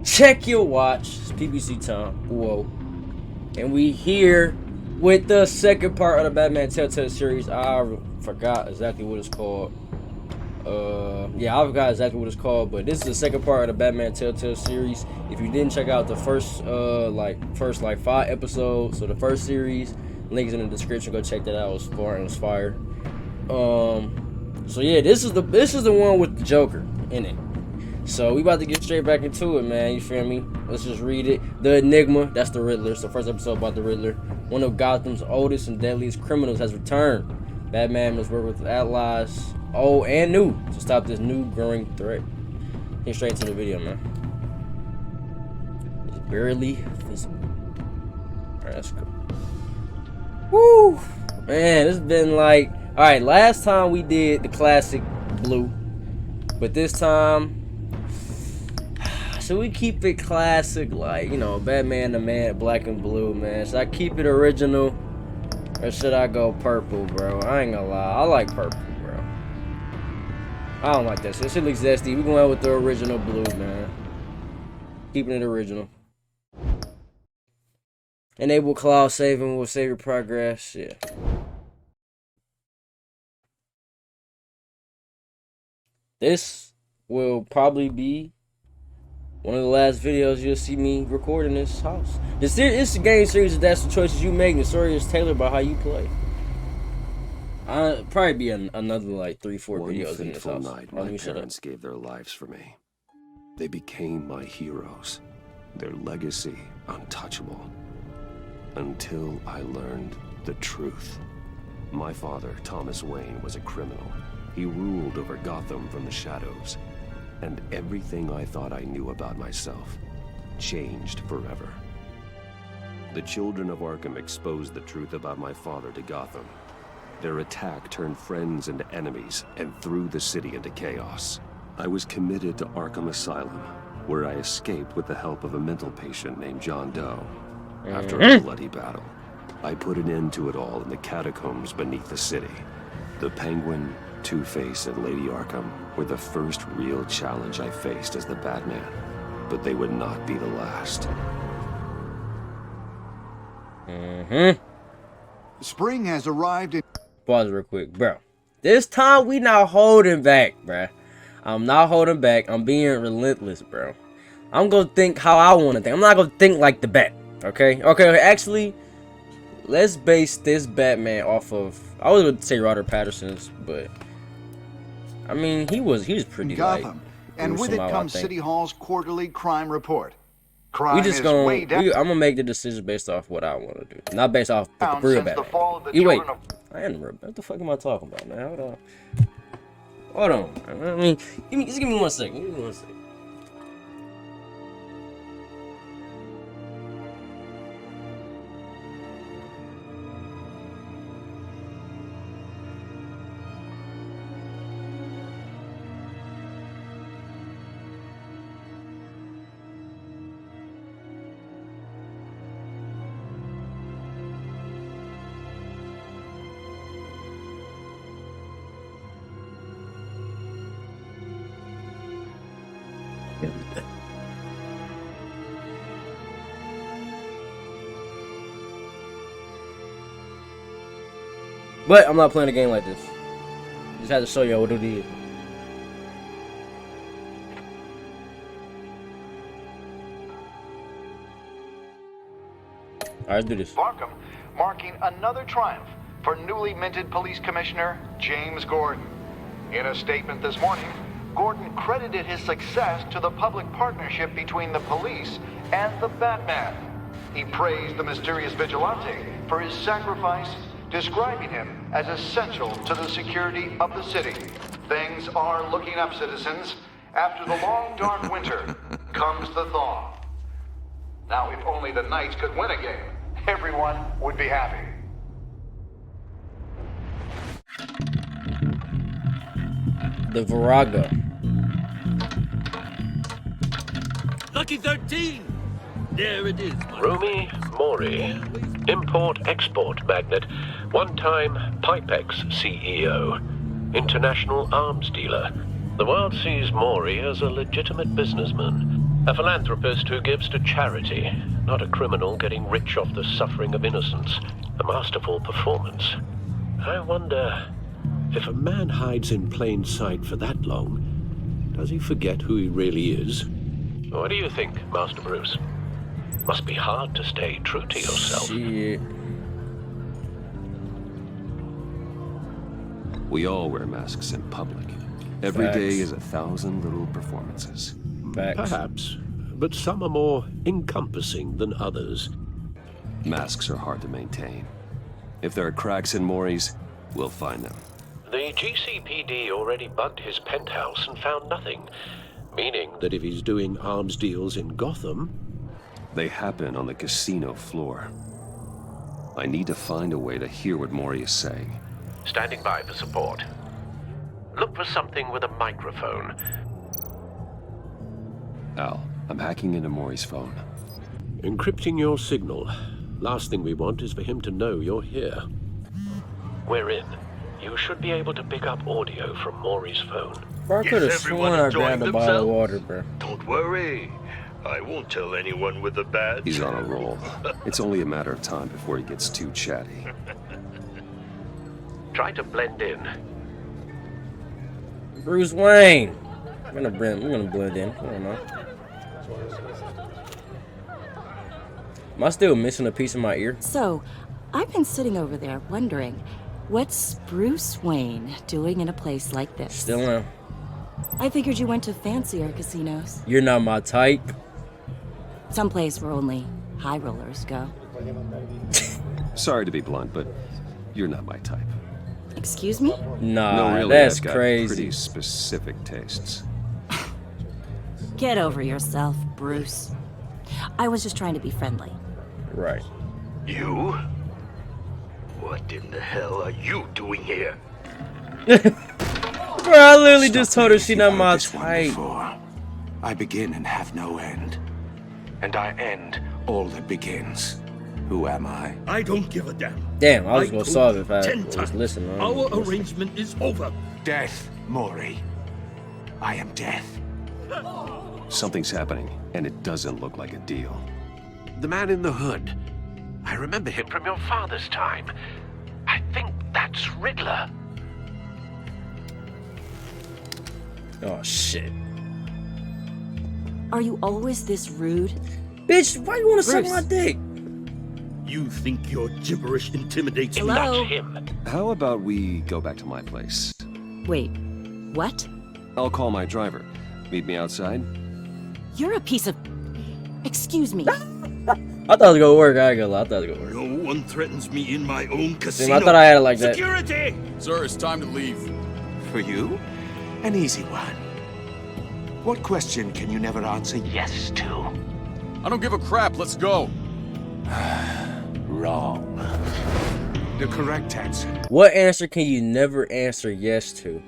Check your watch. It's PBC time. Whoa. And we here with the second part of the Batman Telltale series. I forgot exactly what it's called. Yeah, I forgot exactly what it's called, but this is the second part of the Batman Telltale series. If you didn't check out the first 5 episodes, so the first series, links in the description. Go check that out. It was fire. So yeah, this is the one with the Joker in it. So we about to get straight back into it, man. You feel me? Let's just read it. The Enigma, that's the Riddler. So first episode about the Riddler. One of Gotham's oldest and deadliest criminals has returned. Batman must work with allies, old and new, to stop this new growing threat. Get straight into the video, man. It's barely visible. Alright, that's cool. Woo! Man, it's been like... Alright, last time we did the classic blue. But this time... Should we keep it classic, like, you know, Batman the Man, black and blue, man? Should I keep it original? Or should I go purple, bro? I ain't gonna lie. I like purple, bro. I don't like that shit. This shit looks zesty. We going out with the original blue, man. Keeping it original. Enable cloud saving will save your progress. Yeah. This will probably be one of the last videos you'll see me record in this house. This game series, that's the choices you make. The story is tailored by how you play. I'll probably be another like 3-4 videos in this house. Night, my parents gave their lives for me. They became my heroes. Their legacy untouchable. Until I learned the truth. My father, Thomas Wayne, was a criminal. He ruled over Gotham from the shadows. And everything I thought I knew about myself changed forever. The children of Arkham exposed the truth about my father to Gotham. Their attack turned friends into enemies and threw the city into chaos. I was committed to Arkham Asylum, where I escaped with the help of a mental patient named John Doe. After a bloody battle, I put an end to it all in the catacombs beneath the city. The Penguin, Two-Face, and Lady Arkham were the first real challenge I faced as the Batman, but they would not be the last. Spring has arrived in... Pause real quick, bro. This time we not holding back, bro. I'm not holding back. I'm being relentless, bro. I'm gonna think how I want to think. I'm not gonna think like the Bat. Okay? Okay, actually, let's base this Batman off of... I was gonna say Robert Pattinson's, but... I mean, he was pretty Gotham, and with it comes City Hall's quarterly crime report. Crime I'm gonna make the decision based off what I want to do, not based off the real Batman. You wait, I am real. What the fuck am I talking about, man? Hold on. I mean, just give me 1 second. Give me 1 second. But I'm not playing a game like this. Just had to show y'all what it is. Alright, let's do this. Arkham marking another triumph for newly minted Police Commissioner James Gordon. In a statement this morning, Gordon credited his success to the public partnership between the police and the Batman. He praised the mysterious vigilante for his sacrifice, describing him as essential to the security of the city. Things are looking up, citizens. After the long, dark winter comes the thaw. Now, if only the Knights could win a game, everyone would be happy. The Virago. Lucky 13! There it is. Rumi Mori, import-export magnate, one-time Pipex CEO, international arms dealer. The world sees Mori as a legitimate businessman. A philanthropist who gives to charity, not a criminal getting rich off the suffering of innocence. A masterful performance. I wonder, if a man hides in plain sight for that long, does he forget who he really is? What do you think, Master Bruce? Must be hard to stay true to yourself. Shit. We all wear masks in public. Every Facts. day is 1,000 little performances. Facts. Perhaps, but some are more encompassing than others. Masks are hard to maintain. If there are cracks in Maury's, we'll find them. The GCPD already bugged his penthouse and found nothing, meaning that if he's doing arms deals in Gotham... They happen on the casino floor. I need to find a way to hear what Maury is saying. Standing by for support. Look for something with a microphone. Al, I'm hacking into Maury's phone. Encrypting your signal. Last thing we want is for him to know you're here. We're in. You should be able to pick up audio from Maury's phone. Bro, I could have sworn I grabbed a bottle of water, bro. Don't worry. I won't tell anyone with a badge. He's on a roll. It's only a matter of time before he gets too chatty. Try to blend in. Bruce Wayne. I'm gonna blend in. I don't know. Am I still missing a piece of my ear? So, I've been sitting over there wondering, what's Bruce Wayne doing in a place like this? Still am. I figured you went to fancier casinos. You're not my type. Someplace where only high rollers go. Sorry to be blunt, but you're not my type. Excuse me? Nah, No, really, that's I've got crazy. pretty specific tastes. Get over yourself, Bruce. I was just trying to be friendly. Right. You? What in the hell are you doing here? Bro, I literally just told her she not my This one type. before. I begin and have no end. And I end all that begins. Who am I? I don't give a damn. Damn, I was I gonna told solve it you if I 10 was times. listening. Our arrangement is over. Death, Maury. I am death. Something's happening, and it doesn't look like a deal. The man in the hood. I remember him from your father's time. I think that's Riddler. Oh shit. Are you always this rude? Bitch, why you wanna suck Bruce. my dick? You think your gibberish intimidates me? Hello? That's him. How about we go back to my place? Wait, what? I'll call my driver. Meet me outside. You're a piece of... Excuse me. I thought it was gonna work. I ain't gonna lie. I thought it was gonna work. No one threatens me in my own See, casino. I thought I had it like that. Security! Sir, it's time to leave. For you? An easy one. What question can you never answer yes to? I don't give a crap. Let's go. Wrong. The correct answer What answer can you never answer yes to?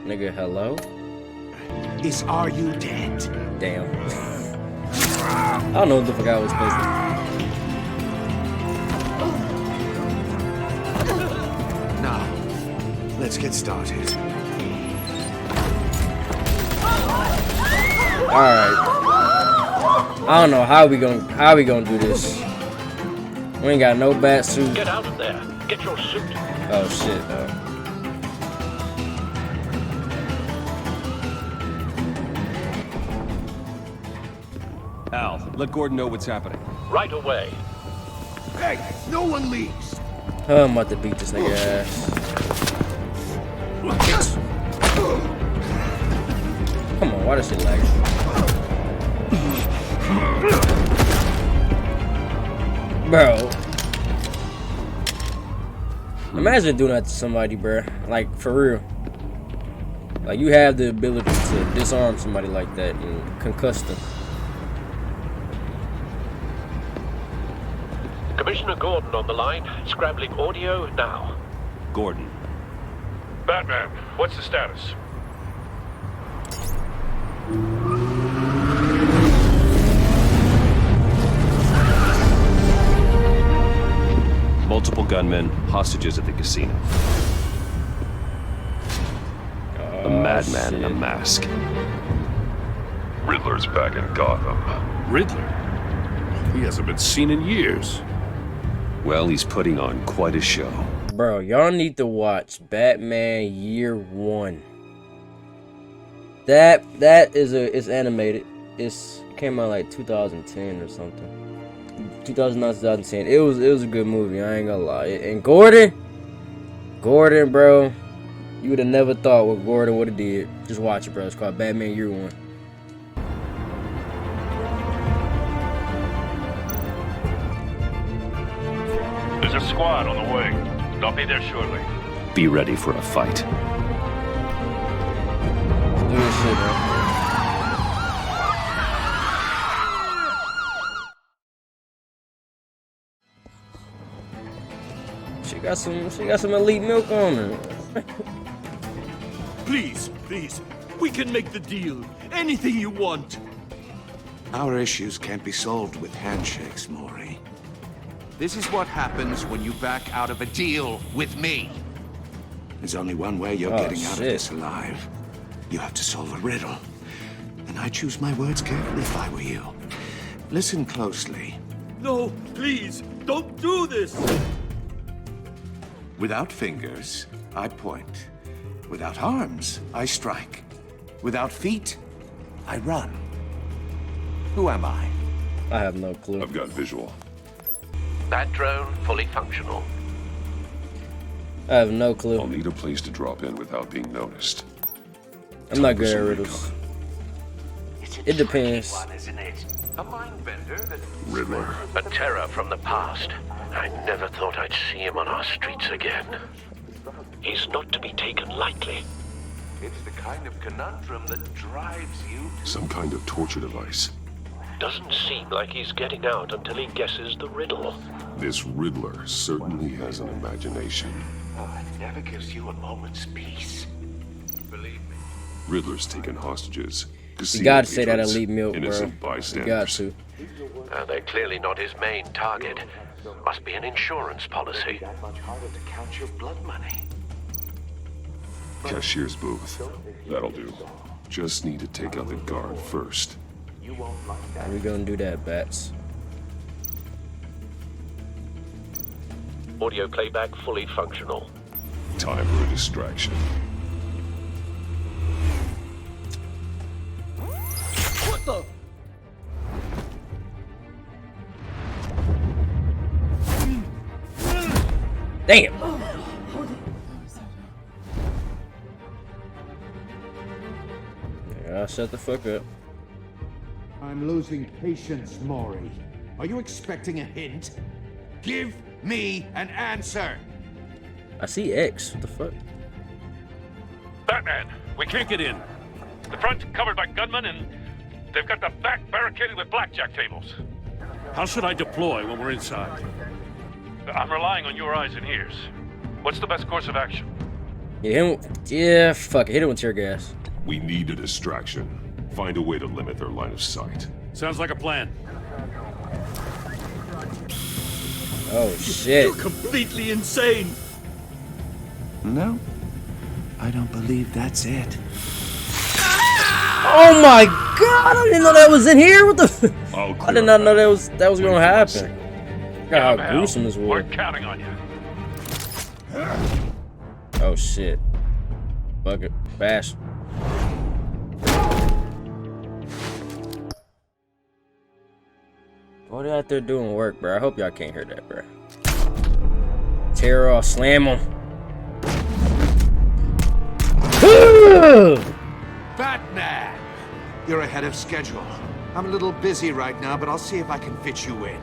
Nigga, hello? is, are you dead? Damn. I don't know what the fuck I was supposed to. Now, let's get started. Alright. I don't know how we gonna do this. We ain't got no bat suit. Get out of there. Get your suit. Oh shit, though. Al, let Gordon know what's happening. Right away. Hey, no one leaves. Oh, I'm about to beat this nigga ass. Come on, why does it lag? Bro. Imagine doing that to somebody, bro. Like, for real. Like, you have the ability to disarm somebody like that and concuss them. Commissioner Gordon on the line. Scrabbling audio now. Gordon. Batman, what's the status? Multiple gunmen, hostages at the casino. The madman in a mask. Riddler's back in Gotham. Riddler? He hasn't been seen in years. Well, he's putting on quite a show. Bro, y'all need to watch Batman Year One. That it's animated. It came out like 2010 or something. 2009, 2010. It was a good movie. I ain't gonna lie. And Gordon, bro, you would have never thought what Gordon would have did. Just watch it, bro. It's called Batman Year One. There's a squad on the way. They'll be there shortly. Be ready for a fight. Let's do this shit, bro. She got some elite milk on her. Please, we can make the deal. Anything you want. Our issues can't be solved with handshakes, Maury. This is what happens when you back out of a deal with me. There's only one way you're getting out of this alive. You have to solve a riddle. And I choose my words carefully if I were you. Listen closely. No, please, don't do this. Without fingers, I point. Without arms, I strike. Without feet, I run. Who am I? I have no clue. I've got visual. That drone fully functional. I have no clue. I'll need a place to drop in without being noticed. I'm not good at riddles. It depends. A mind bender that Riddler. A terror from the past. I never thought I'd see him on our streets again. He's not to be taken lightly. it's the kind of conundrum that drives you. Some kind of torture device. Doesn't seem like he's getting out until he guesses the riddle. This Riddler certainly has an imagination. It never gives you a moment's peace. Believe me. Riddler's taken hostages. You gotta say that elite milk, bro. Innocent You bystanders. got to. They're clearly not his main target. Must be an insurance policy. That much harder to count your blood money. Cashier's booth. That'll do. Just need to take out the guard first. You won't like that. How we gonna do that, Bats? Audio playback fully functional. Time for a distraction. What the? Damn! Yeah, shut the fuck up. I'm losing patience, Maury. Are you expecting a hint? Give me an answer! I see X. What the fuck? Batman, we can't get in. The front's covered by gunmen, and they've got the back barricaded with blackjack tables. How should I deploy when we're inside? I'm relying on your eyes and ears. What's the best course of action? Yeah, fuck it. Hit him with tear gas. We need a distraction. Find a way to limit their line of sight. Sounds like a plan. Oh, shit. You're completely insane. No, I don't believe that's it. Oh my god! I didn't know that was in here. What the? I did not know that was gonna happen. God, how gruesome this was. We're counting on you. Oh shit! Fuck it, bash. Boy, they out there doing work, bro. I hope y'all can't hear that, bro. Tear off, slam them. Batman! You're ahead of schedule. I'm a little busy right now, but I'll see if I can fit you in.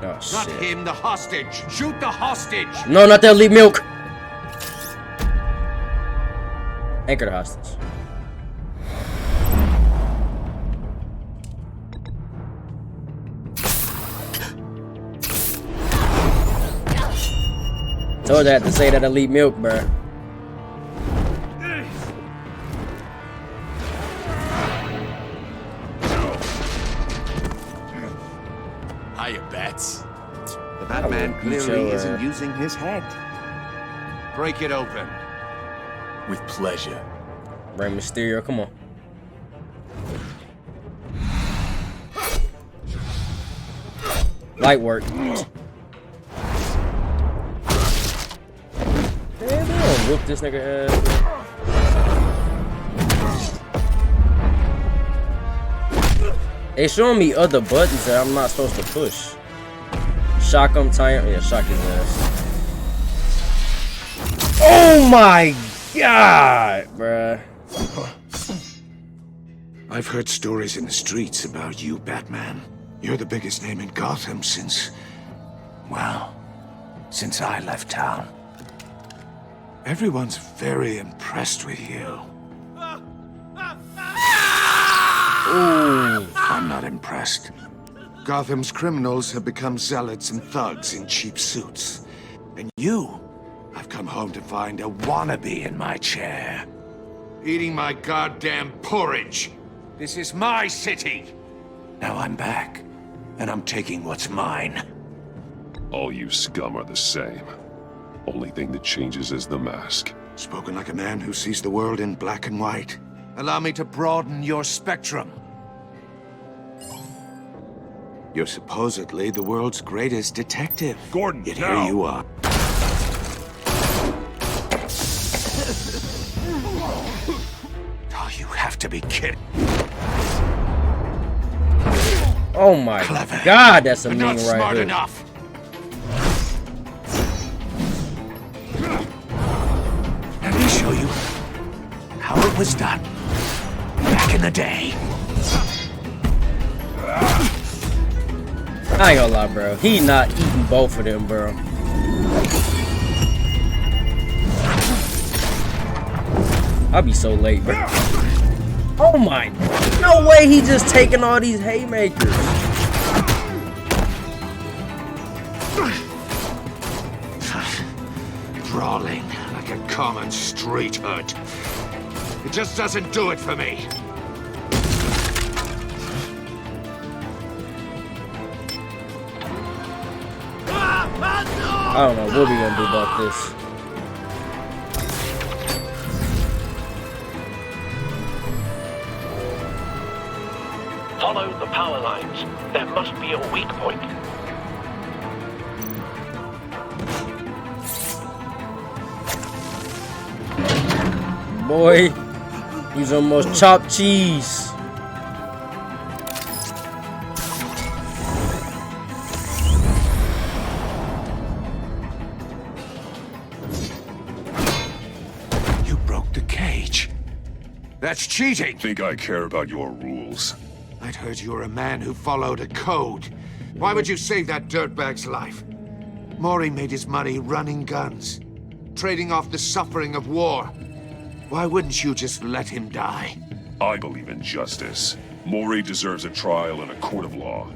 Oh, shit. Not him, the hostage! Shoot the hostage! No, not that. Leave milk. Anchor the hostage. Told you I had to say that elite milk, bruh. Hiya, Bats. The Batman beat clearly your isn't using his head. Break it open. With pleasure. Rey Mysterio, come on. Light work. Damn, they don't whoop this nigga ass. They showing me other buttons that I'm not supposed to push. Shock him, tie him. Yeah, shock his ass. Oh my god, bruh. I've heard stories in the streets about you, Batman. You're the biggest name in Gotham since... well, since I left town. Everyone's very impressed with you. Ooh. I'm not impressed. Gotham's criminals have become zealots and thugs in cheap suits. And you, I've come home to find a wannabe in my chair. Eating my goddamn porridge. This is my city. Now I'm back, and I'm taking what's mine. All you scum are the same. Only thing that changes is the mask. Spoken like a man who sees the world in black and white. Allow me to broaden your spectrum. You're supposedly the world's greatest detective. Gordon, yet now. Here you are. Oh, you have to be kidding. Oh my Clever, god, that's a but mean not right smart here. enough. Let me show you how it was done back in the day. I ain't gonna lie, bro. He not eating both of them, bro. I'll be so late, bro. Oh my. No way he just taking all these haymakers. Brawling like a common street hood. It just doesn't do it for me. I don't know what we gonna do about this. Follow the power lines. There must be a weak point. Boy, he's almost chopped cheese. You broke the cage. That's cheating. Think I care about your rules? I'd heard you were a man who followed a code. Why would you save that dirtbag's life? Maury made his money running guns, trading off the suffering of war. Why wouldn't you just let him die? I believe in justice. Maury deserves a trial in a court of law.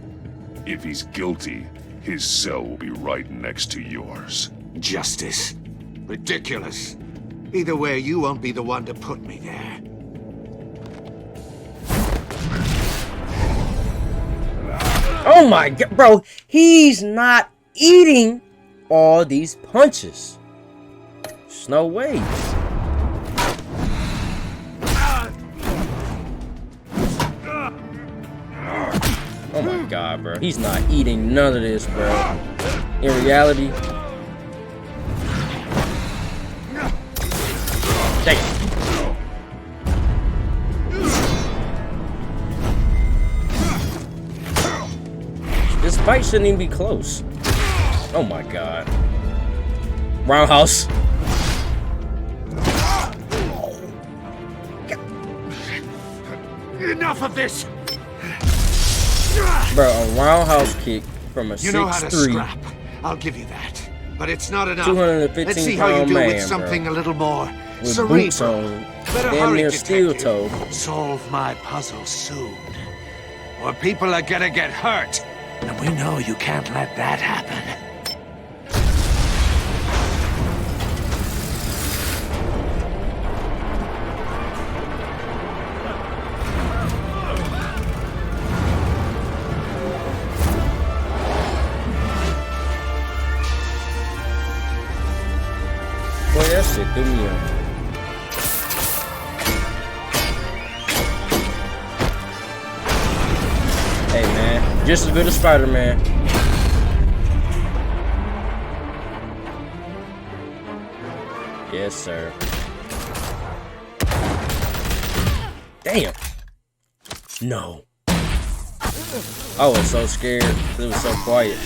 If he's guilty, his cell will be right next to yours. Justice? Ridiculous. Either way, you won't be the one to put me there. Oh my god, bro. He's not eating all these punches. There's no way. Oh my god, bro. He's not eating none of this, bro. In reality. Take it. This fight shouldn't even be close. Oh my god. Roundhouse. Enough of this! Bro, a roundhouse kick from a 6'3". You know how to scrap. I'll give you that. But it's not enough. 215 Let's see how you pound do man, with something bro. a little more With cerebral. boots on. Better Damn hurry, near steel detective. toe. Solve my puzzle soon. Or people are gonna get hurt. And we know you can't let that happen. Boy, that shit threw me off. Just as good as Spider-Man. Yes, sir. Damn. No. I was so scared. It was so quiet.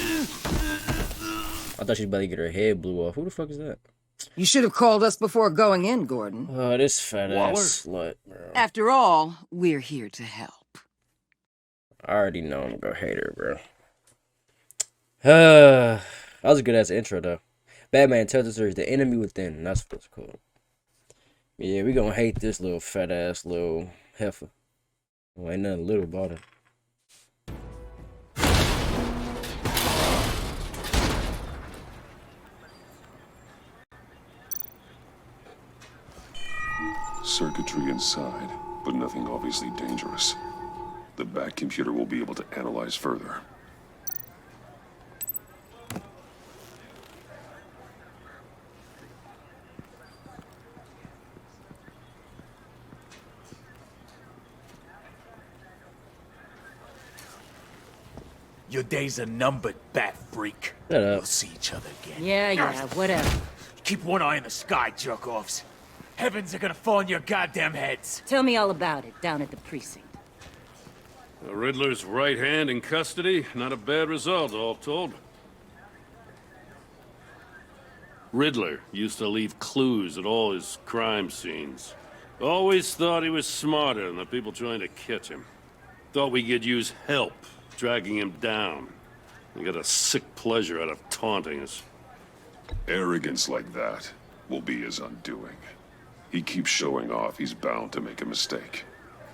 I thought she'd about to get her head blew off. Who the fuck is that? You should have called us before going in, Gordon. Oh, this fat ass slut, bro. After all, we're here to help. I already know I'm gonna hate her, bro. That was a good ass intro, though. Batman tells us there's the enemy within, and that's what's cool. Yeah, we gonna hate this little fat ass little heifer. Well, ain't nothing little about it. Circuitry inside, but nothing obviously dangerous. The back computer will be able to analyze further. Your days are numbered, bat freak. Shut up. We'll see each other again. Yeah, whatever. Keep one eye in the sky, jerk-offs. Heavens are gonna fall on your goddamn heads. Tell me all about it down at the precinct. The Riddler's right hand in custody. Not a bad result, all told. Riddler used to leave clues at all his crime scenes. Always thought he was smarter than the people trying to catch him. Thought we could use help dragging him down. He got a sick pleasure out of taunting us. Arrogance like that will be his undoing. He keeps showing off, he's bound to make a mistake.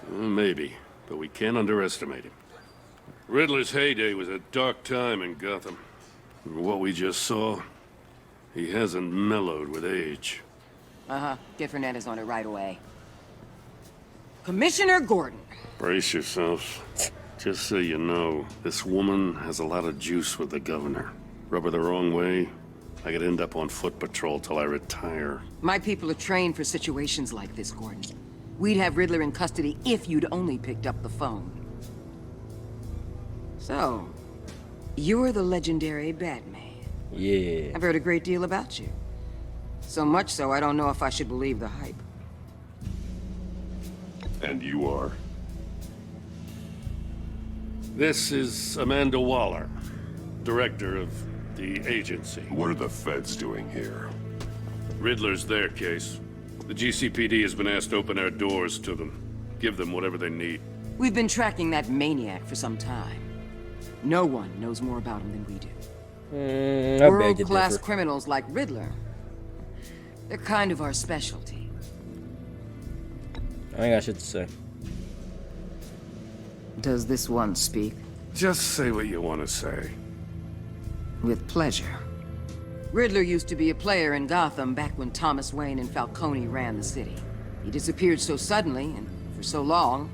Maybe, but we can't underestimate him. Riddler's heyday was a dark time in Gotham. And what we just saw, he hasn't mellowed with age. Get Fernandez on it right away. Commissioner Gordon. Brace yourselves. Just so you know, this woman has a lot of juice with the governor. Rub her the wrong way, I could end up on foot patrol till I retire. My people are trained for situations like this, Gordon. We'd have Riddler in custody if you'd only picked up the phone. So, you're the legendary Batman. Yeah. I've heard a great deal about you. So much so, I don't know if I should believe the hype. And you are? This is Amanda Waller, director of the agency. What are the feds doing here? Riddler's their case. The GCPD has been asked to open our doors to them. Give them whatever they need. We've been tracking that maniac for some time. No one knows more about him than we do. World-class criminals like Riddler. They're kind of our specialty. I ain't got shit to say. Does this one speak? Just say what you want to say. With pleasure. Riddler used to be a player in Gotham back when Thomas Wayne and Falcone ran the city. He disappeared so suddenly, and for so long,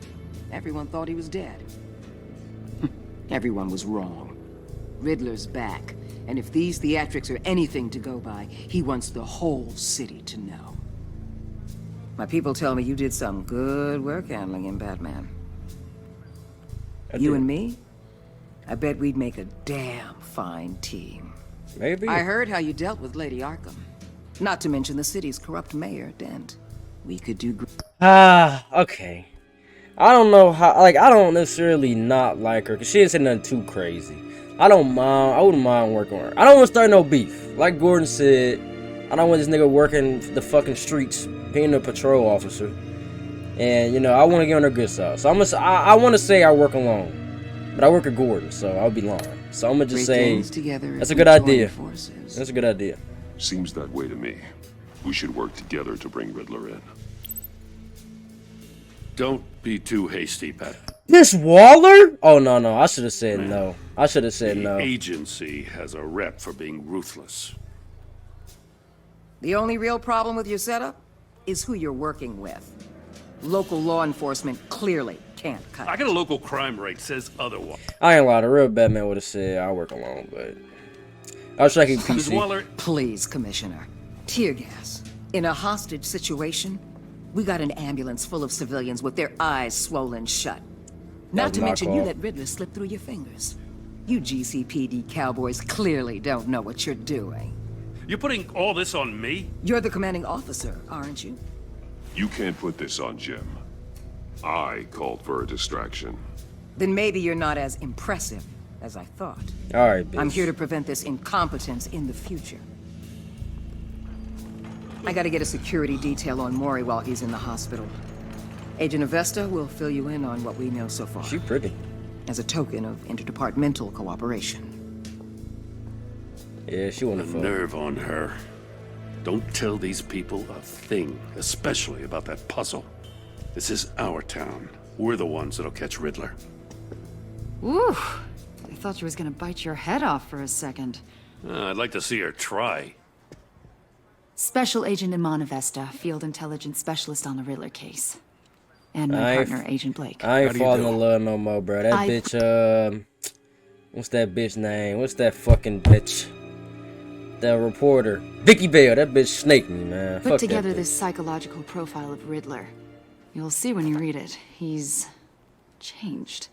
everyone thought he was dead. Everyone was wrong. Riddler's back, and if these theatrics are anything to go by, he wants the whole city to know. My people tell me you did some good work handling him, Batman. You and me? I bet we'd make a damn fine team. Maybe. I heard how you dealt with Lady Arkham. Not to mention the city's corrupt mayor, Dent. We could do okay. I don't know how, like, I don't necessarily not like her, because she didn't say nothing too crazy. I wouldn't mind working with her. I don't want to start no beef. Like Gordon said, I don't want this nigga working the fucking streets, being a patrol officer. And, you know, I want to get on her good side. So I want to say I work alone. But I work at Gordon, so I'll be lying. So I'm going to just say, that's a good idea. That's a good idea. Seems that way to me. We should work together to bring Riddler in. Don't be too hasty, Pat. Miss Waller? Oh, no. I should have said no. I should have said no. The agency has a rep for being ruthless. The only real problem with your setup is who you're working with. Local law enforcement clearly can't cut. I got a local crime rate says otherwise. I ain't lying. The real Batman would have said I work alone, but I was checking PC. Please, Commissioner. Tear gas. In a hostage situation, we got an ambulance full of civilians with their eyes swollen shut. Not to mention you let Riddler slip through your fingers. You GCPD cowboys clearly don't know what you're doing. You're putting all this on me? You're the commanding officer, aren't you? You can't put this on Jim. I called for a distraction. Then maybe you're not as impressive as I thought. All right, bitch. I'm here to prevent this incompetence in the future. I gotta get a security detail on Maury while he's in the hospital. Agent Avesta will fill you in on what we know so far. She pretty. As a token of interdepartmental cooperation. Yeah, she wanna fuck. Nerve on her. Don't tell these people a thing, especially about that puzzle. This is our town. We're the ones that'll catch Riddler. Woo! I thought she was gonna bite your head off for a second. I'd like to see her try. Special Agent Iman Avesta, Field Intelligence Specialist on the Riddler case. And my partner, Agent Blake. I ain't falling in love no more, bro. That bitch, what's that bitch name? What's that fucking bitch? The reporter. Vicky Bale, that bitch snaked me, man. Put Fuck together that bitch. this psychological profile of Riddler. You'll see when you read it. He's changed.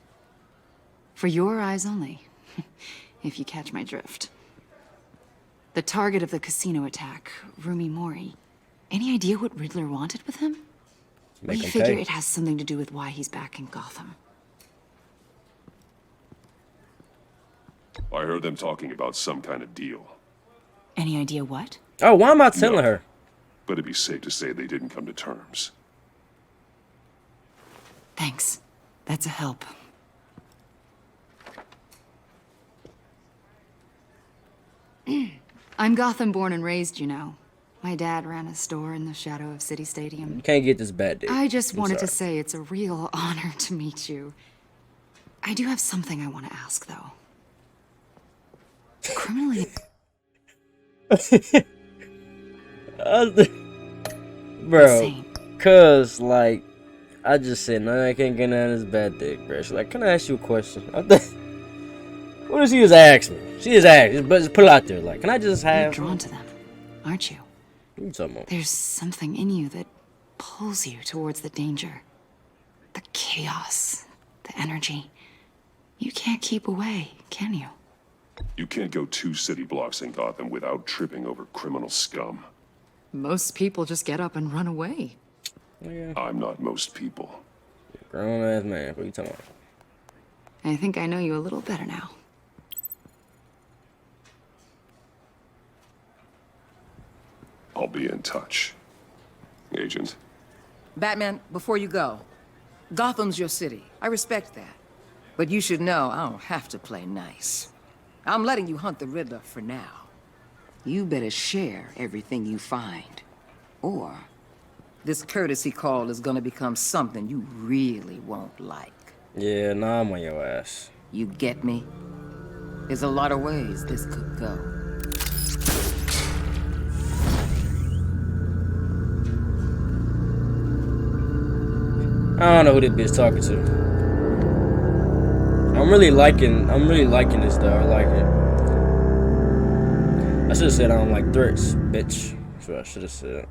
For your eyes only, if you catch my drift. The target of the casino attack, Rumi Mori. Any idea what Riddler wanted with him? We figure it has something to do with why he's back in Gotham. I heard them talking about some kind of deal. Any idea what? Oh, why am I telling her? But it'd be safe to say they didn't come to terms. Thanks. That's a help. I'm Gotham born and raised, you know. My dad ran a store in the shadow of City Stadium. You can't get this bad dick. I just wanted to say it's a real honor to meet you. I do have something I want to ask, though. Criminally... Bro, cause like I just said, no, I can't get none of this bad dick, bro. She's like, can I ask you a question? What does she just ask me? She just asked, but just put it out there. Like, can I just have? You're drawn to them, aren't you? What you talking about? There's something in you that pulls you towards the danger, the chaos, the energy. You can't keep away, can you? You can't go 2 city blocks in Gotham without tripping over criminal scum. Most people just get up and run away. Yeah. I'm not most people. Grown ass man. What are you talking about? I think I know you a little better now. I'll be in touch, Agent. Batman, before you go, Gotham's your city. I respect that. But you should know I don't have to play nice. I'm letting you hunt the Riddler for now. You better share everything you find. Or this courtesy call is gonna become something you really won't like. Yeah, nah, I'm on your ass. You get me? There's a lot of ways this could go. I don't know who this bitch talking to. I'm really liking this though. I like it. I should have said I don't like threats, bitch. That's what I should have said.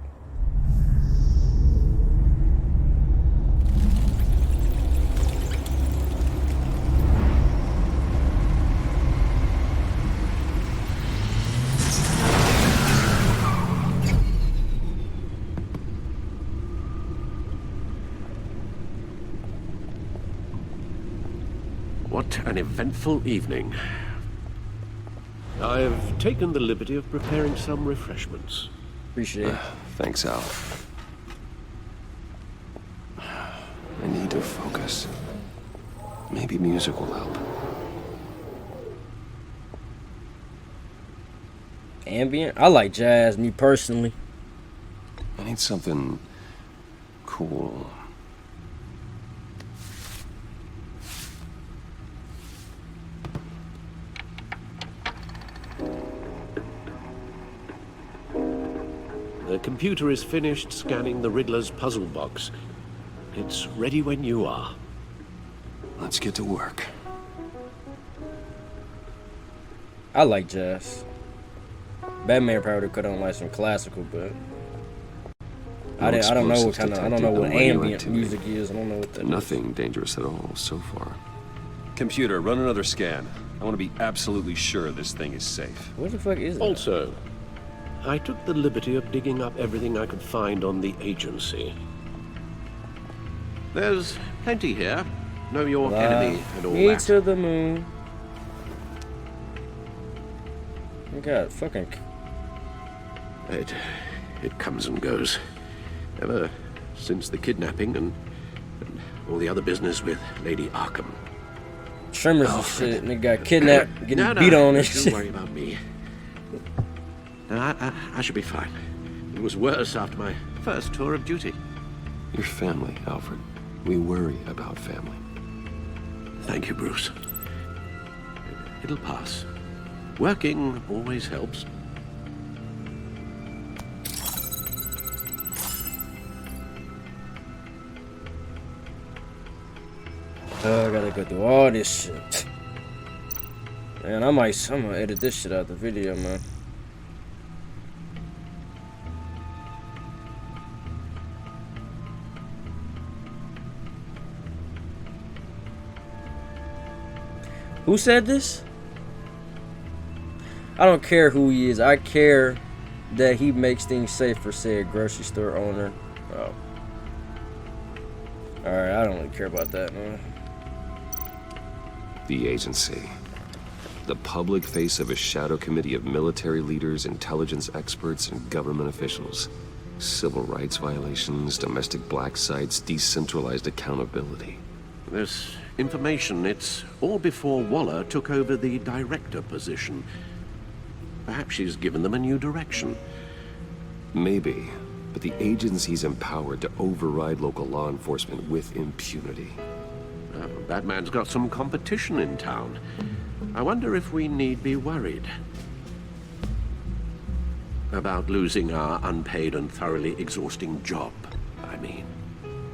What an eventful evening. I've taken the liberty of preparing some refreshments. Appreciate it. Thanks, Al. I need to focus. Maybe music will help. Ambient? I like jazz, me personally. I need something cool. The computer is finished scanning the Riddler's puzzle box. It's ready when you are. Let's get to work. I like jazz. Batman probably could on like some classical, but I don't know what kind of, I don't know what ambient music is. I don't know what that Nothing dangerous at all so far. Computer, run another scan. I want to be absolutely sure this thing is safe. What the fuck is that? Also, I took the liberty of digging up everything I could find on the agency. There's plenty here. Know your enemy and all Me that. to the moon. I got fucking... It comes and goes. Ever since the kidnapping and all the other business with Lady Arkham. Tremors and shit, and they got kidnapped, getting beat on and shit. Don't worry about me. No, I should be fine. It was worse after my first tour of duty. Your family, Alfred. We worry about family. Thank you, Bruce. It'll pass. Working always helps. I gotta go through all this shit. Man, I'm gonna edit this shit out of the video, man. Who said this? I don't care who he is. I care that he makes things safe for said grocery store owner. Oh. Alright, I don't really care about that, man. The agency. The public face of a shadow committee of military leaders, intelligence experts, and government officials. Civil rights violations, domestic black sites, decentralized accountability. This information, it's all before Waller took over the director position. Perhaps she's given them a new direction. Maybe, but the agency's empowered to override local law enforcement with impunity. Batman's got some competition in town. I wonder if we need be worried about losing our unpaid and thoroughly exhausting job, I mean.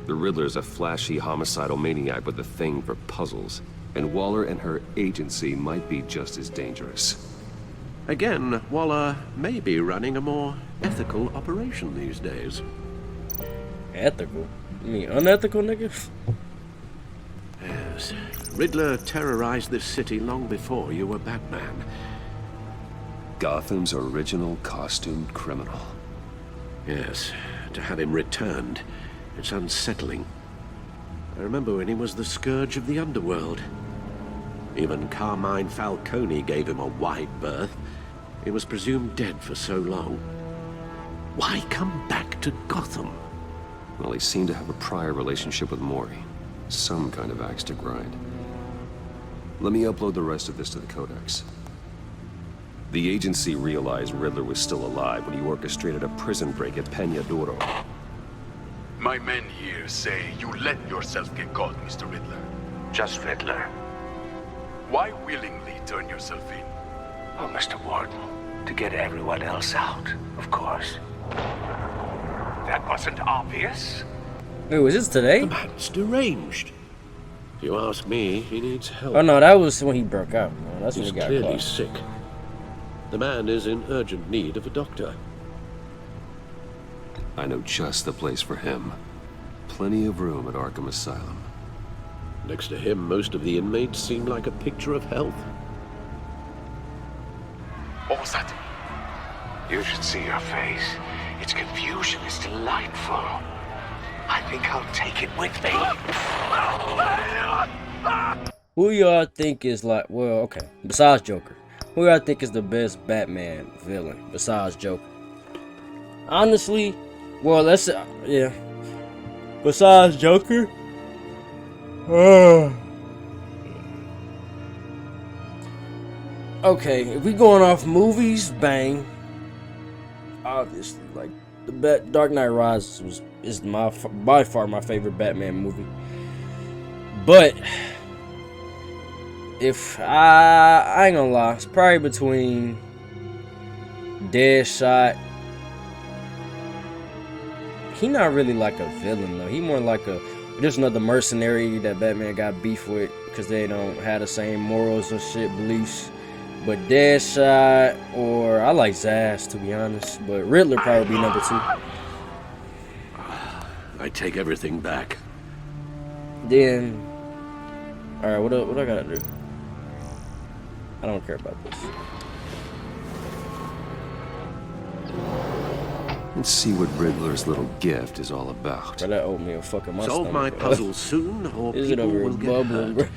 The Riddler's a flashy homicidal maniac with a thing for puzzles, and Waller and her agency might be just as dangerous. Again, Waller may be running a more ethical operation these days. Ethical? You mean unethical, nigga? Yes. Riddler terrorized this city long before you were Batman. Gotham's original costumed criminal. Yes. To have him returned, it's unsettling. I remember when he was the scourge of the underworld. Even Carmine Falcone gave him a wide berth. He was presumed dead for so long. Why come back to Gotham? Well, he seemed to have a prior relationship with Mori. Some kind of axe to grind. Let me upload the rest of this to the Codex. The agency realized Riddler was still alive when he orchestrated a prison break at Peña Duro. My men here say you let yourself get caught, Mr. Riddler. Just Riddler. Why willingly turn yourself in? Oh, Mr. Warden, to get everyone else out, of course. That wasn't obvious. Wait, was this today? The man's deranged. If you ask me, he needs help. Oh no, that was when he broke out. Man. That's when He's he got clearly caught. sick. The man is in urgent need of a doctor. I know just the place for him. Plenty of room at Arkham Asylum. Next to him, most of the inmates seem like a picture of health. What was that? You should see your face. Its confusion is delightful. I think I'll take it with me. Who y'all think is like, well, okay, besides Joker, who y'all think is the best Batman villain besides Joker? Honestly, well, let's, yeah, besides Joker, okay, if we going off movies, Bang, obviously, like, the Dark Knight Rises is by far my favorite Batman movie. But if I ain't gonna lie, it's probably between Deadshot. He not really like a villain though. He more like just another mercenary that Batman got beef with because they don't have the same morals or shit beliefs. But Deadshot, or I like Zsasz to be honest, but Riddler probably be number 2. I take everything back. Then, all right, what I gotta do? I don't care about this. Let's see what Riddler's little gift is all about. Bro, that oatmeal fucking my Solve stomach, my bro. puzzle soon, or Is it people over will get bubbling, hurt.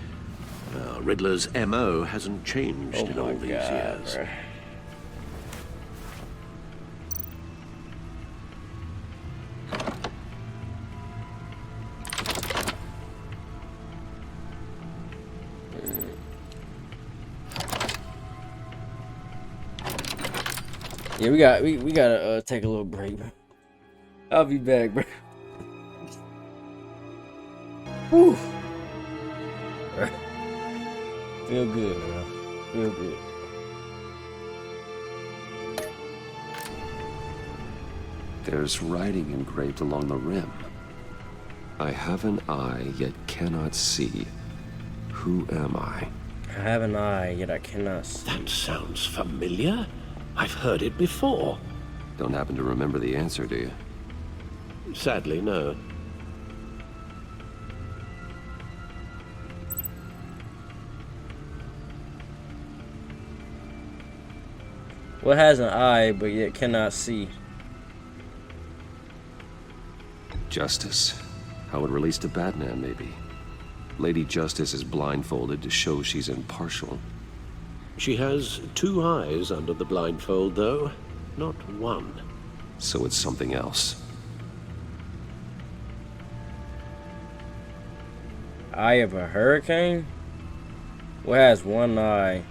Riddler's MO hasn't changed in all these years. Bro. Yeah, we gotta take a little break, bro. I'll be back, bro. Whew. Feel good, bro. Feel good. There's writing engraved along the rim. I have an eye, yet cannot see. Who am I? I have an eye, yet I cannot see. That sounds familiar. I've heard it before. Don't happen to remember the answer, do you? Sadly, no. What has an eye, but yet cannot see? Justice. How it relates to Batman, maybe. Lady Justice is blindfolded to show she's impartial. She has 2 eyes under the blindfold, though. Not 1. So it's something else. Eye of a hurricane? What has 1 eye?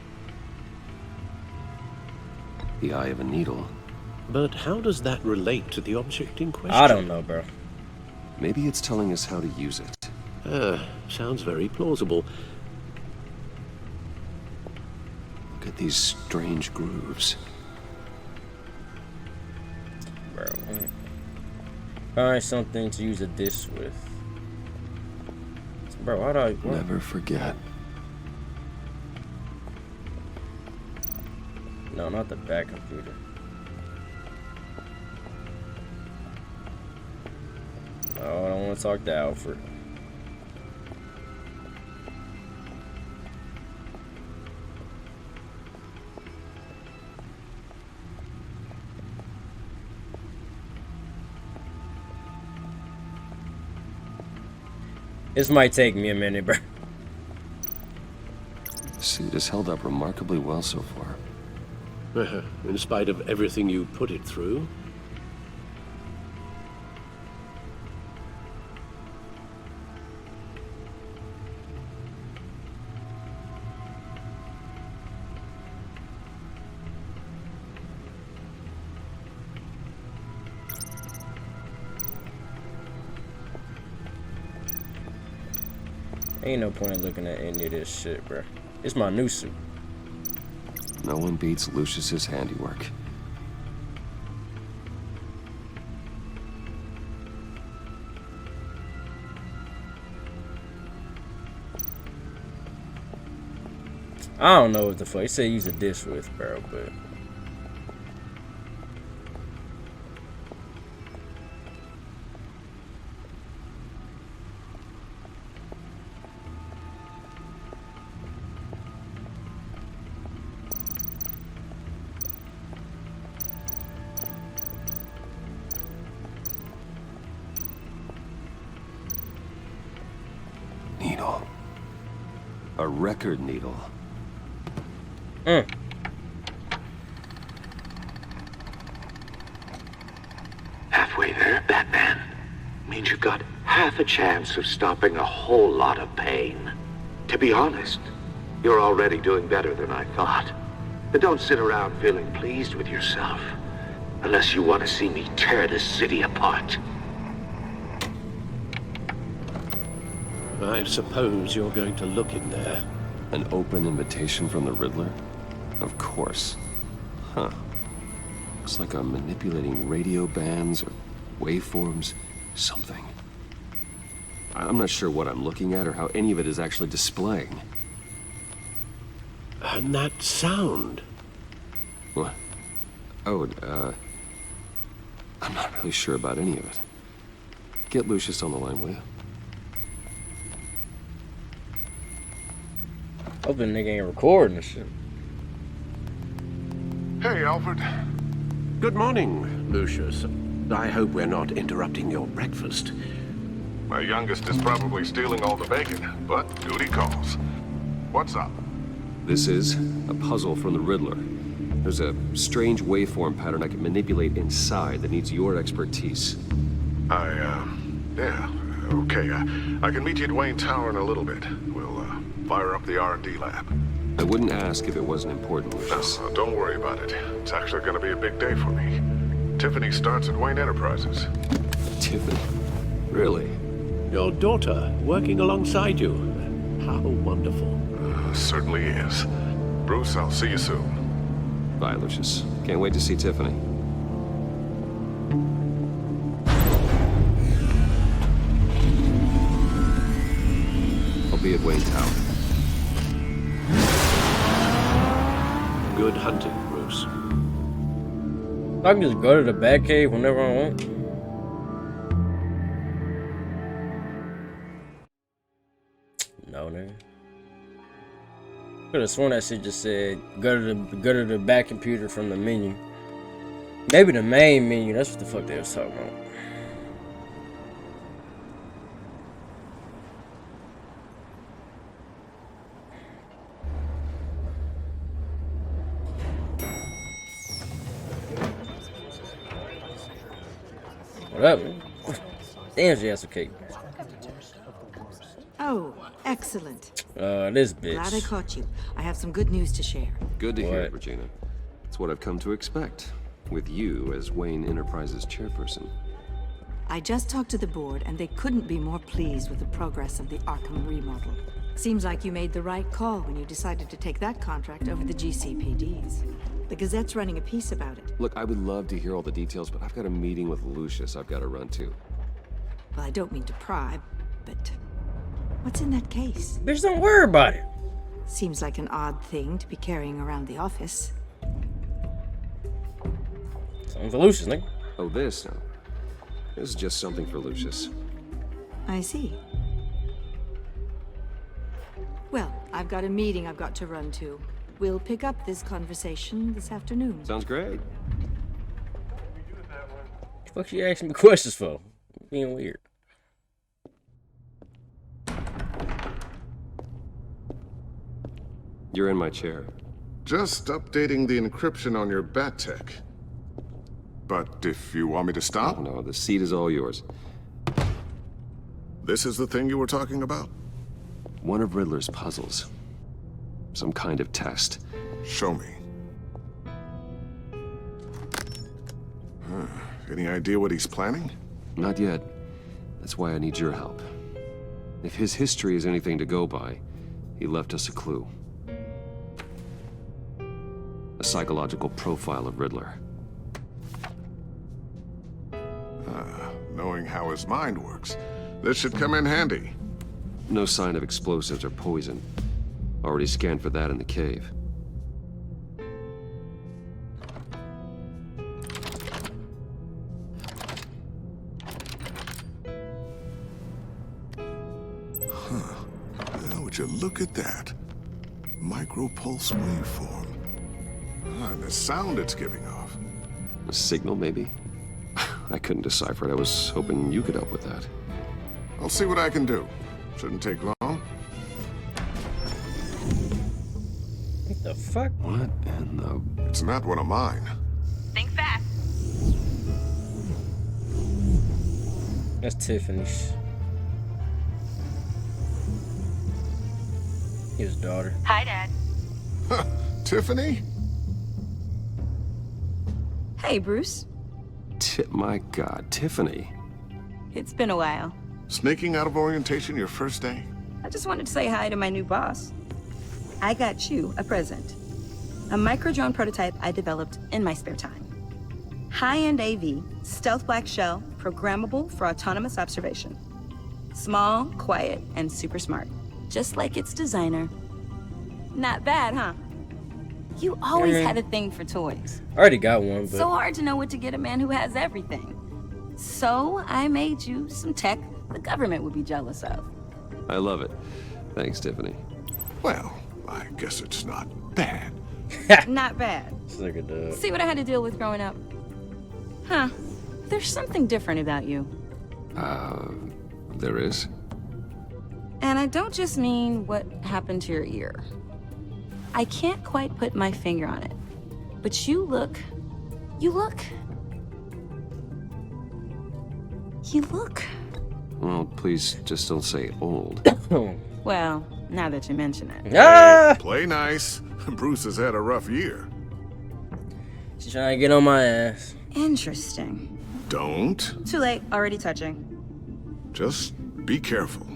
The eye of a needle. But how does that relate to the object in question? I don't know, bro. Maybe it's telling us how to use it. Sounds very plausible. Look at these strange grooves. Bro. Find something to use a disc with. Bro, how do I... What? Never forget. No, not the back computer. Oh, I don't want to talk to Alfred. This might take me a minute, bro. The suit has held up remarkably well so far. In spite of everything you put it through. Ain't no point in looking at any of this shit, bro. It's my new suit. No one beats Lucius's handiwork. I don't know what the fuck. He said use a dish with, bro, but... Needle. A record needle. Halfway there, Batman. Means you've got half a chance of stopping a whole lot of pain. To be honest, you're already doing better than I thought. But don't sit around feeling pleased with yourself. Unless you want to see me tear this city apart. I suppose you're going to look in there. An open invitation from the Riddler? Of course. Huh. Looks like I'm manipulating radio bands or waveforms. Something. I'm not sure what I'm looking at or how any of it is actually displaying. And that sound. What? Oh, I'm not really sure about any of it. Get Lucius on the line, will you? Hoping nigga ain't recording this shit. Hey, Alfred. Good morning, Lucius. I hope we're not interrupting your breakfast. My youngest is probably stealing all the bacon, but duty calls. What's up? This is a puzzle from the Riddler. There's a strange waveform pattern I can manipulate inside that needs your expertise. Yeah, okay. I can meet you at Wayne Tower in a little bit. We'll, fire up the R&D lab. I wouldn't ask if it wasn't important, Lucius. No, don't worry about it. It's actually gonna be a big day for me. Tiffany starts at Wayne Enterprises. Tiffany? Really? Your daughter working alongside you. How wonderful. Certainly is. Bruce, I'll see you soon. Bye, Lucius. Can't wait to see Tiffany. I'll be at Wayne Tower. Good hunting, Bruce. I can just go to the Batcave whenever I want. No, nigga. Could have sworn that shit just said go to the back computer from the menu. Maybe the main menu. That's what the fuck they was talking about. What up, man? Damn, she has some cake. Oh, excellent. This bitch. Glad I caught you. I have some good news to share. Good to hear it, Regina. It's what I've come to expect, with you as Wayne Enterprises chairperson. I just talked to the board, and they couldn't be more pleased with the progress of the Arkham remodel. Seems like you made the right call when you decided to take that contract over the GCPD's. The Gazette's running a piece about it. Look, I would love to hear all the details, but I've got a meeting with Lucius I've got to run to. Well, I don't mean to pry, but what's in that case? Bitch, don't worry about it. Seems like an odd thing to be carrying around the office. Something for Lucius, nigga. Oh, this? No. This is just something for Lucius. I see. Well, I've got a meeting I've got to run to. We'll pick up this conversation this afternoon. Sounds great. What the fuck she asking me questions for? Being weird. You're in my chair. Just updating the encryption on your bat tech. But if you want me to stop? Oh, no, the seat is all yours. This is the thing you were talking about? One of Riddler's puzzles. Some kind of test. Show me. Any idea what he's planning? Not yet. That's why I need your help. If his history is anything to go by, he left us a clue. A psychological profile of Riddler. Knowing how his mind works, this should come in handy. No sign of explosives or poison. Already scanned for that in the cave. Well, would you look at that? Micropulse waveform. And the sound it's giving off. A signal, maybe? I couldn't decipher it. I was hoping you could help with that. I'll see what I can do. Shouldn't take long. What the fuck? What in the... It's not one of mine. Think fast. That's Tiffany's. His daughter. Hi, Dad. Tiffany? Hey, Bruce. My God, Tiffany. It's been a while. Sneaking out of orientation your first day? I just wanted to say hi to my new boss. I got you a present. A micro-drone prototype I developed in my spare time. High-end AV, stealth black shell, programmable for autonomous observation. Small, quiet, and super smart. Just like its designer. Not bad, huh? You always had a thing for toys. I already got one, but... So hard to know what to get a man who has everything. So I made you some tech the government would be jealous of. I love it. Thanks, Tiffany. Well, I guess it's not bad. Not bad. Look at that. See what I had to deal with growing up? Huh. There's something different about you. There is? And I don't just mean what happened to your ear. I can't quite put my finger on it. But you look... Well, please just don't say old. Well, now that you mention it. Hey, play nice. Bruce has had a rough year. She's trying to get on my ass. Interesting. Don't. Too late, already touching. Just be careful.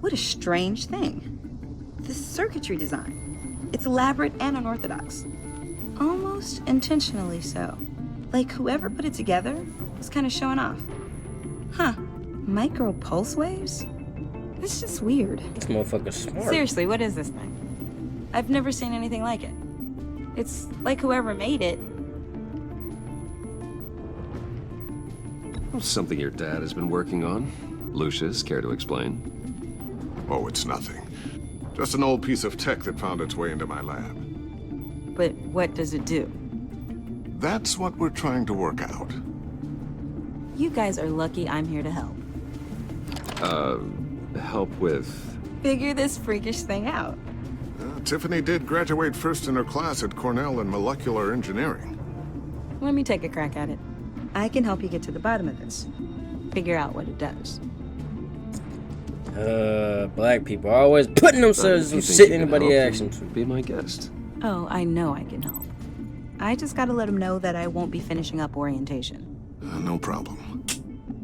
What a strange thing. The circuitry design. It's elaborate and unorthodox. Almost intentionally so. Like whoever put it together was kind of showing off. Huh. Micro pulse waves? It's just weird. This motherfucker's smart. Seriously, what is this thing? I've never seen anything like it. It's like whoever made it. Something your dad has been working on. Lucius, care to explain? Oh, it's nothing. Just an old piece of tech that found its way into my lab. But what does it do? That's what we're trying to work out. You guys are lucky I'm here to help. Help with... Figure this freakish thing out. Tiffany did graduate first in her class at Cornell in molecular engineering. Let me take a crack at it. I can help you get to the bottom of this. Figure out what it does. Black people are always putting themselves in shit anybody asks them to. Be my guest. Oh, I know I can help. I just gotta let them know that I won't be finishing up orientation. No problem.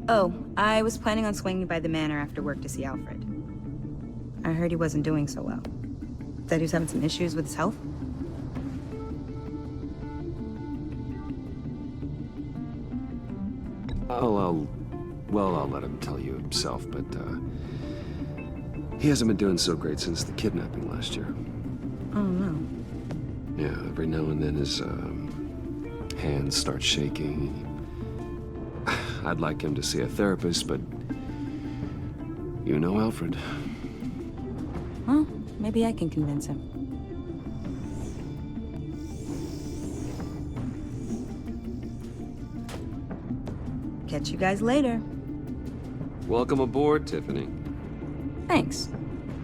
Oh, I was planning on swinging by the manor after work to see Alfred. I heard he wasn't doing so well. That he was having some issues with his health. I'll let him tell you himself, but, he hasn't been doing so great since the kidnapping last year. Oh, no. Yeah, every now and then his, hands start shaking. I'd like him to see a therapist, but you know Alfred. Well, maybe I can convince him. Catch you guys later. Welcome aboard, Tiffany. Thanks,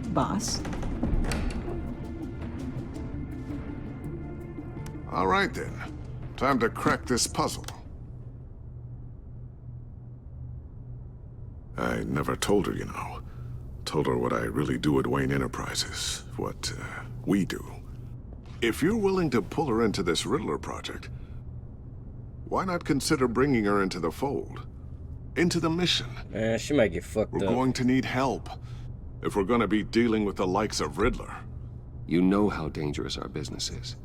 boss. All right, then. Time to crack this puzzle. I never told her, you know. Told her what I really do at Wayne Enterprises. What, we do. If you're willing to pull her into this Riddler project, why not consider bringing her into the fold? Into the mission? Man, she might get fucked up. We're going to need help. If we're gonna be dealing with the likes of Riddler. You know how dangerous our business is.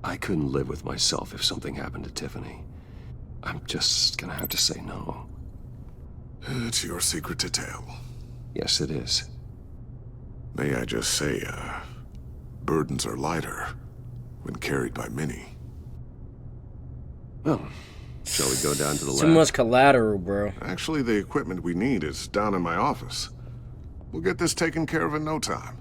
I couldn't live with myself if something happened to Tiffany. I'm just gonna have to say no. It's your secret to tell. Yes, it is. May I just say, burdens are lighter when carried by many. Well, shall we go down to the lab? Too much collateral, bro. Actually, the equipment we need is down in my office. We'll get this taken care of in no time.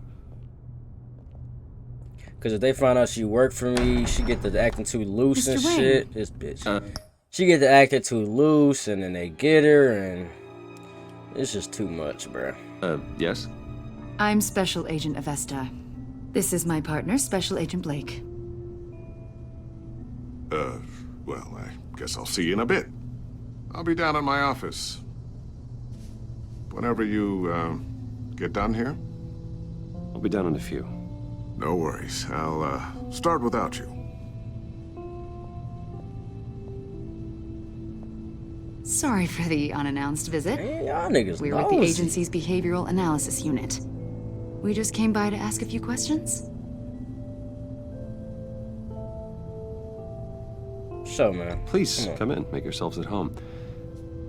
Because if they find out she worked for me, she get to acting too loose Mr. and Wayne. shit. This bitch. She get to acting too loose, and then they get her, and it's just too much, bro. Yes? I'm Special Agent Avesta. This is my partner, Special Agent Blake. Well, I guess I'll see you in a bit. I'll be down in my office. Whenever you, get done here? I'll be down in a few. No worries. I'll, start without you. Sorry for the unannounced visit. Hey, y'all niggas We're with the nosy. agency's behavioral analysis unit. We just came by to ask a few questions. So, man. Please, come in. Make yourselves at home.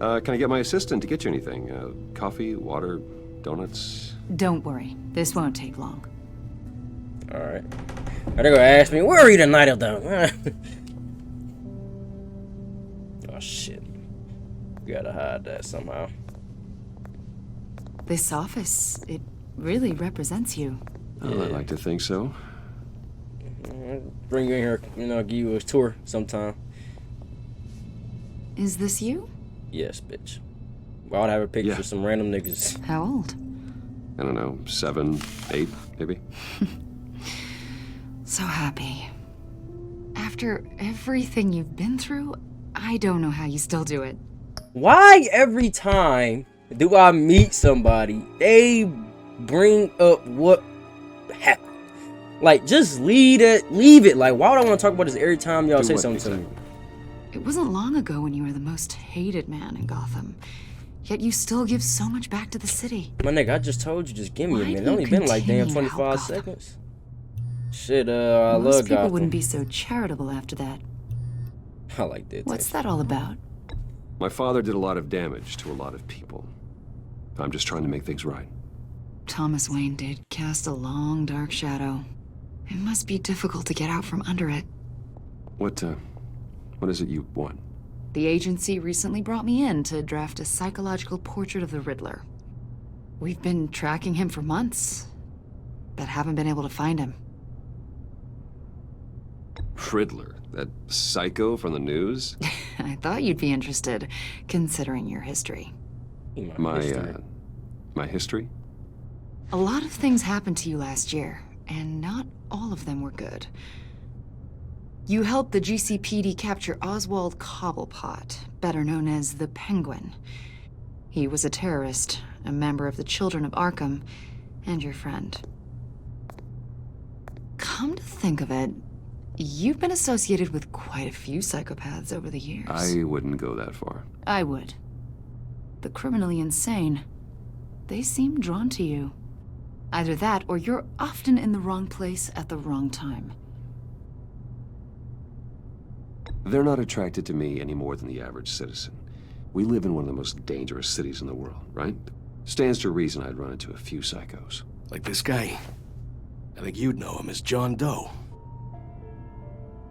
Can I get my assistant to get you anything? Coffee, water, donuts? Don't worry, this won't take long. Alright. They're gonna ask me, where are you tonight, though? Oh, shit. Gotta hide that somehow. This office, it really represents you. Oh, I like to think so. Bring you in here, you know, give you a tour sometime. Is this you? Yes, bitch. Why would I have a picture of some random niggas? How old? I don't know, 7, 8, maybe? So happy. After everything you've been through, I don't know how you still do it. Why every time do I meet somebody, they bring up what happened? Like, just leave it. Like, why would I want to talk about this every time y'all say something to me? It wasn't long ago when you were the most hated man in Gotham. Yet you still give so much back to the city. My nigga, I just told you, just give me a minute. It only been like damn 25 seconds. Shit, I love Gotham. Most people wouldn't be so charitable after that. I like that. What's that all about? My father did a lot of damage to a lot of people. I'm just trying to make things right. Thomas Wayne did cast a long, dark shadow. It must be difficult to get out from under it. What is it you want? The agency recently brought me in to draft a psychological portrait of the Riddler. We've been tracking him for months, but haven't been able to find him. Riddler? That psycho from the news? I thought you'd be interested, considering your history. My history? A lot of things happened to you last year, and not all of them were good. You helped the GCPD capture Oswald Cobblepot, better known as the Penguin. He was a terrorist, a member of the Children of Arkham, and your friend. Come to think of it, you've been associated with quite a few psychopaths over the years. I wouldn't go that far. I would. The criminally insane. They seem drawn to you. Either that, or you're often in the wrong place at the wrong time. They're not attracted to me any more than the average citizen. We live in one of the most dangerous cities in the world, right? Stands to reason I'd run into a few psychos. Like this guy. I think you'd know him as John Doe.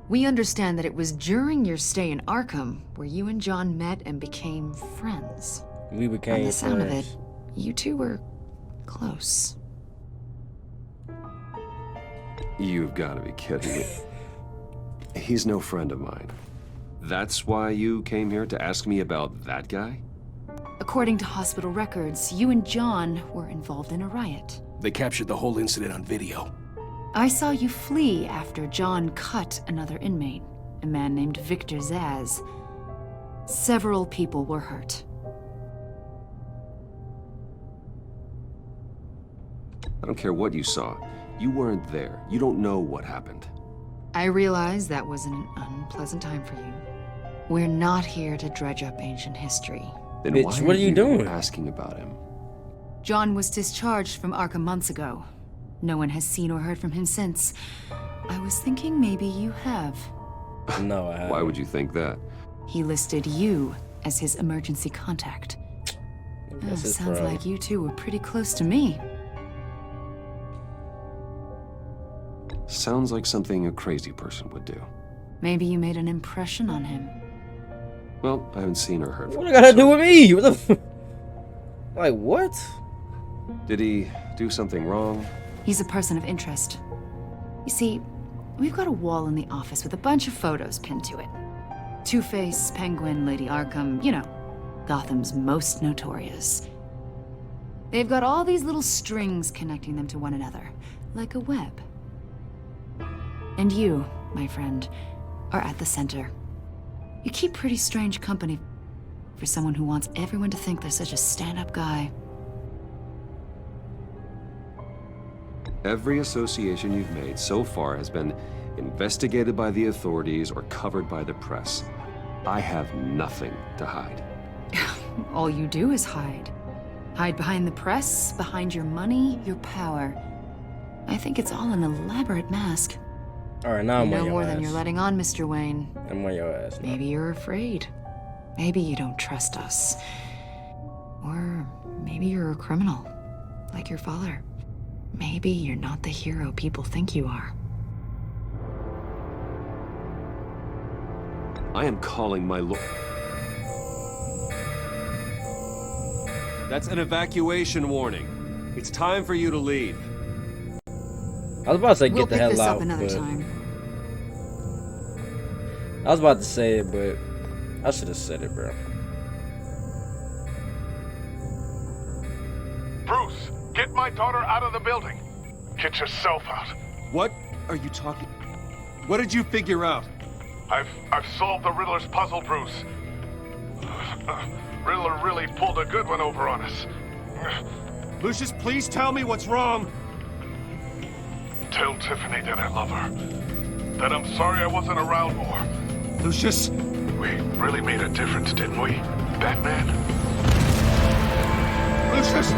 We understand that it was during your stay in Arkham where you and John met and became friends. We became On the sound friends. of it, you two were close. You've got to be kidding me. He's no friend of mine. That's why you came here to ask me about that guy? According to hospital records, you and John were involved in a riot. They captured the whole incident on video. I saw you flee after John cut another inmate, a man named Victor Zaz. Several people were hurt. I don't care what you saw. You weren't there. You don't know what happened. I realize that was an unpleasant time for you. We're not here to dredge up ancient history. Then Bitch, why what are you doing? Asking about him? John was discharged from Arkham months ago. No one has seen or heard from him since. I was thinking maybe you have. No, I haven't. Why would you think that? He listed you as his emergency contact. Sounds like you two were pretty close to me. Sounds like something a crazy person would do. Maybe you made an impression on him. Well, I haven't seen or heard from What him. it got to do with me? What the like, what? Did he do something wrong? He's a person of interest. You see, we've got a wall in the office with a bunch of photos pinned to it. Two-Face, Penguin, Lady Arkham, you know, Gotham's most notorious. They've got all these little strings connecting them to one another, like a web. And you, my friend, are at the center. You keep pretty strange company for someone who wants everyone to think they're such a stand-up guy. Every association you've made so far has been investigated by the authorities or covered by the press. I have nothing to hide. All you do is hide. Hide behind the press, behind your money, your power. I think it's all an elaborate mask. All right, now I'm you on know your more ass. than you're letting on, Mr. Wayne. I'm on your ass. Maybe you're afraid. Maybe you don't trust us. Or maybe you're a criminal, like your father. Maybe you're not the hero people think you are. I am calling my lord. That's an evacuation warning. It's time for you to leave. I was about to say We'll get the pick hell this out. up another but time. I was about to say it, but I should have said it, bro. Bruce, get my daughter out of the building. Get yourself out. What are you talking? What did you figure out? I've solved the Riddler's puzzle, Bruce. Riddler really pulled a good one over on us. Lucius, please tell me what's wrong. Tell Tiffany that I love her. That I'm sorry I wasn't around more. Lucius? We really made a difference, didn't we, Batman? Lucius!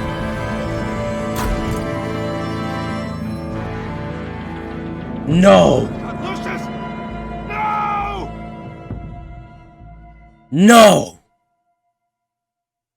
No! Lucius! No! No!